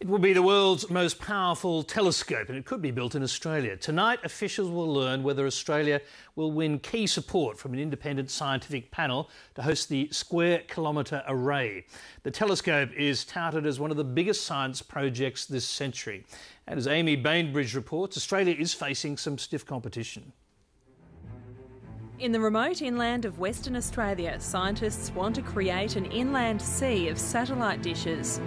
It will be the world's most powerful telescope, and it could be built in Australia. Tonight, officials will learn whether Australia will win key support from an independent scientific panel to host the Square Kilometre Array. The telescope is touted as one of the biggest science projects this century. And as Amy Bainbridge reports, Australia is facing some stiff competition. In the remote inland of Western Australia, scientists want to create an inland sea of satellite dishes.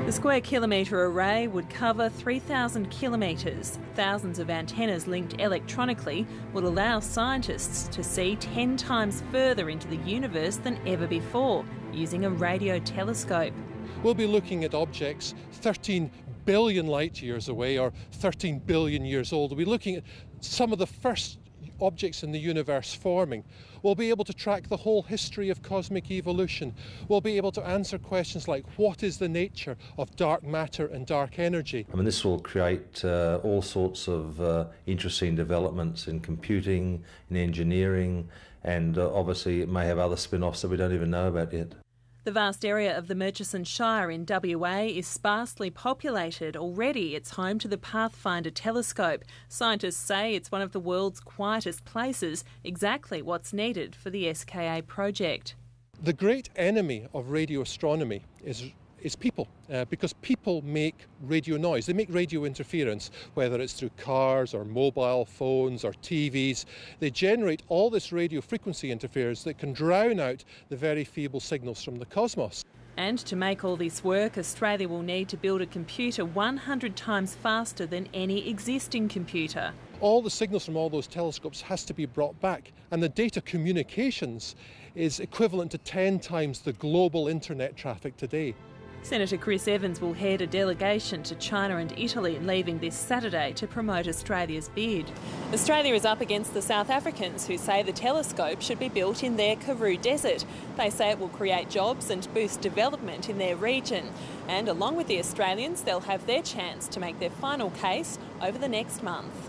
The Square Kilometre Array would cover 3,000 kilometres. Thousands of antennas linked electronically would allow scientists to see 10 times further into the universe than ever before, using a radio telescope. We'll be looking at objects 13 billion light years away, or 13 billion years old. We'll be looking at some of the first objects in the universe forming. We'll be able to track the whole history of cosmic evolution. We'll be able to answer questions like, what is the nature of dark matter and dark energy? I mean, this will create all sorts of interesting developments in computing, in engineering, and obviously it may have other spin-offs that we don't even know about yet. The vast area of the Murchison Shire in WA is sparsely populated. Already it's home to the Pathfinder telescope. Scientists say it's one of the world's quietest places, exactly what's needed for the SKA project. The great enemy of radio astronomy is people, because people make radio noise. They make radio interference, whether it's through cars or mobile phones or TVs. They generate all this radio frequency interference that can drown out the very feeble signals from the cosmos. And to make all this work, Australia will need to build a computer 100 times faster than any existing computer. All the signals from all those telescopes has to be brought back, and the data communications is equivalent to 10 times the global internet traffic today. Senator Chris Evans will head a delegation to China and Italy, leaving this Saturday to promote Australia's bid. Australia is up against the South Africans, who say the telescope should be built in their Karoo Desert. They say it will create jobs and boost development in their region. And along with the Australians, they'll have their chance to make their final case over the next month.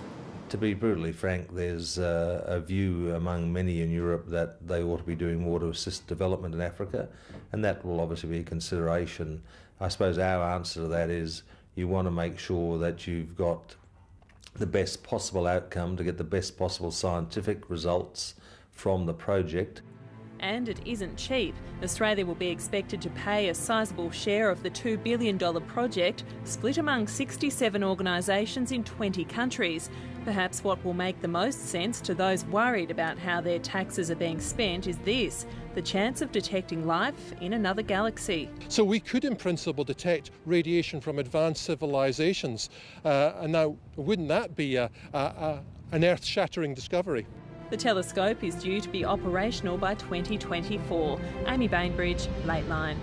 To be brutally frank, there's a view among many in Europe that they ought to be doing more to assist development in Africa, and that will obviously be a consideration. I suppose our answer to that is you want to make sure that you've got the best possible outcome to get the best possible scientific results from the project. And it isn't cheap. Australia will be expected to pay a sizable share of the $2 billion project, split among 67 organisations in 20 countries. Perhaps what will make the most sense to those worried about how their taxes are being spent is this: the chance of detecting life in another galaxy. So we could, in principle, detect radiation from advanced civilizations. And now, wouldn't that be an earth-shattering discovery? The telescope is due to be operational by 2024. Amy Bainbridge, Lateline.